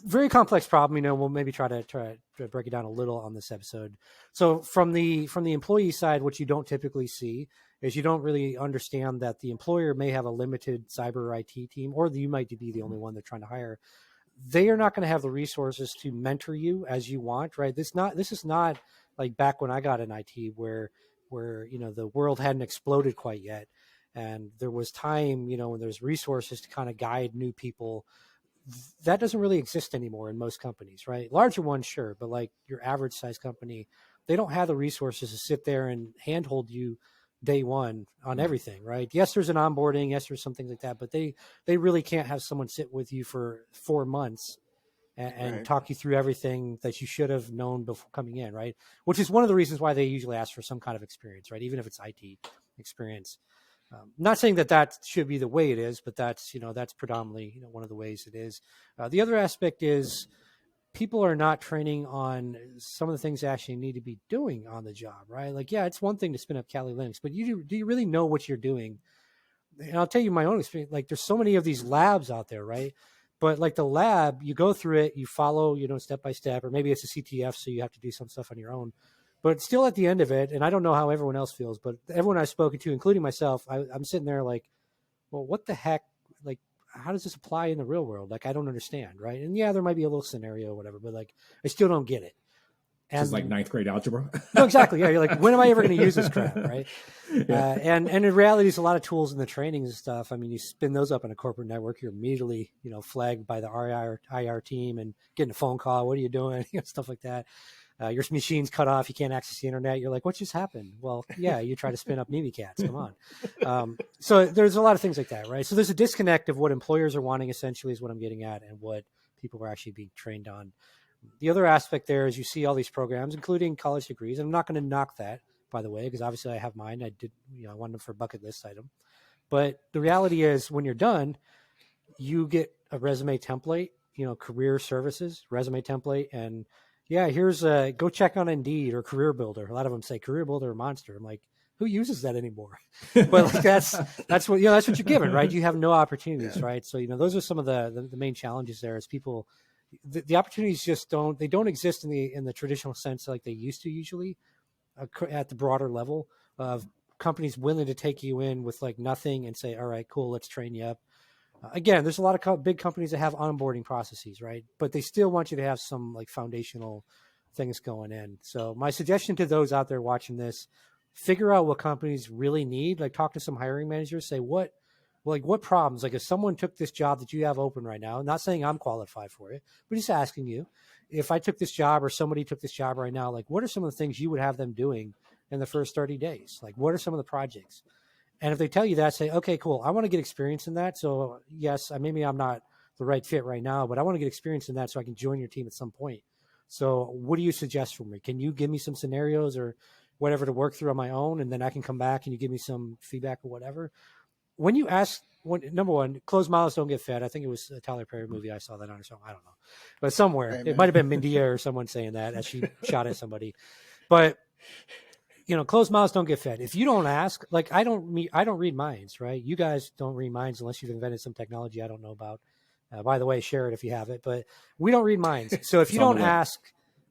very complex problem. We'll maybe try to break it down a little on this episode. So from the employee side, what you don't typically see is you don't really understand that the employer may have a limited cyber IT team, or you might be the only one they're trying to hire. They are not going to have the resources to mentor you as you want, right? This is not like back when I got in IT where the world hadn't exploded quite yet, and there was time, when there's resources to kind of guide new people. That doesn't really exist anymore in most companies, right? Larger ones, sure, but like your average size company, they don't have the resources to sit there and handhold you day one on everything, right? Yes, there's an onboarding, yes, there's some things like that, but they really can't have someone sit with you for 4 months and Right. talk you through everything that you should have known before coming in, right? Which is one of the reasons why they usually ask for some kind of experience, right? Even if it's IT experience. Not saying that should be the way it is, but that's predominantly one of the ways it is. The other aspect is people are not training on some of the things they actually need to be doing on the job, right? Like, yeah, it's one thing to spin up Kali Linux, but do you really know what you're doing? And I'll tell you my own experience. Like, there's so many of these labs out there, right? But like the lab, you go through it, you follow, step by step, or maybe it's a CTF, so you have to do some stuff on your own. But still at the end of it, and I don't know how everyone else feels, but everyone I've spoken to, including myself, I'm sitting there like, well, what the heck? Like, how does this apply in the real world? Like, I don't understand, right? And yeah, there might be a little scenario or whatever, but like, I still don't get it. And just like ninth grade algebra. No, exactly. Yeah, you're like, when am I ever going to use this crap, right? Yeah. And in reality, there's a lot of tools in the trainings and stuff. I mean, you spin those up in a corporate network, you're immediately, flagged by the IR team and getting a phone call. What are you doing? Stuff like that. Your machine's cut off. You can't access the internet. You're like, what just happened? Well, yeah, you try to spin up Navy cats. Come on. So there's a lot of things like that, right? So there's a disconnect of what employers are wanting, essentially, is what I'm getting at, and what people are actually being trained on. The other aspect there is you see all these programs, including college degrees. And I'm not going to knock that, by the way, because obviously I have mine. I did, I wanted them for a bucket list item. But the reality is, when you're done, you get a resume template, career services, resume template, and yeah, here's go check on Indeed or Career Builder. A lot of them say Career Builder or Monster. I'm like, who uses that anymore? But like, that's what that's what you're given, right? You have no opportunities, right? So those are some of the main challenges there. Is people, the opportunities just don't exist in the traditional sense like they used to usually at the broader level of companies willing to take you in with like nothing and say, all right, cool, let's train you up. Again, there's a lot of big companies that have onboarding processes, right? But they still want you to have some like foundational things going in. So my suggestion to those out there watching this, figure out what companies really need. Like, talk to some hiring managers, say what problems, like if someone took this job that you have open right now, not saying I'm qualified for it, but just asking you, if I took this job or somebody took this job right now, like what are some of the things you would have them doing in the first 30 days? Like, what are some of the projects? And if they tell you that, say, okay, cool, I want to get experience in that. So yes, maybe I'm not the right fit right now, but I want to get experience in that so I can join your team at some point. So what do you suggest for me? Can you give me some scenarios or whatever to work through on my own? And then I can come back and you give me some feedback or whatever. When you ask, number one, closed mouths don't get fed. I think it was a Tyler Perry movie. I saw that on or something. I don't know. But somewhere, it might have been Mindia or someone saying that as she shot at somebody. But closed mouths don't get fed. If you don't ask, like I don't read minds, right? You guys don't read minds unless you've invented some technology I don't know about. By the way, share it if you have it. But we don't read minds. So if you don't ask,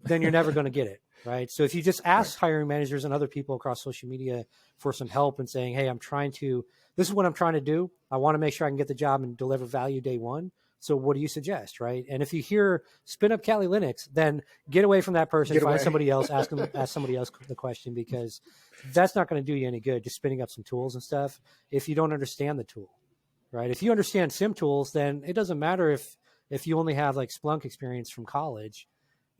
then you're never going to get it, right? So if you just ask hiring managers and other people across social media for some help and saying, hey, this is what I'm trying to do. I want to make sure I can get the job and deliver value day one. So what do you suggest, right? And if you hear spin up Kali Linux, then get away from that person, find somebody else, ask somebody else the question, because that's not going to do you any good, just spinning up some tools and stuff if you don't understand the tool, right? If you understand SIM tools, then it doesn't matter if you only have like Splunk experience from college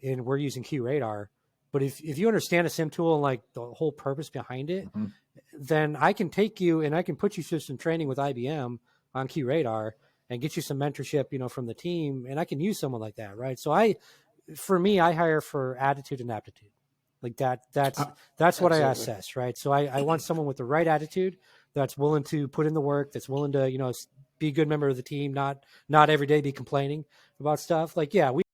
and we're using QRadar. But if you understand a SIM tool and like the whole purpose behind it, then I can take you and I can put you through some training with IBM on QRadar and get you some mentorship, from the team. And I can use someone like that, right? So I hire for attitude and aptitude. Like that's what I assess, right? So I want someone with the right attitude that's willing to put in the work, that's willing to, be a good member of the team, not every day be complaining about stuff. Like, yeah,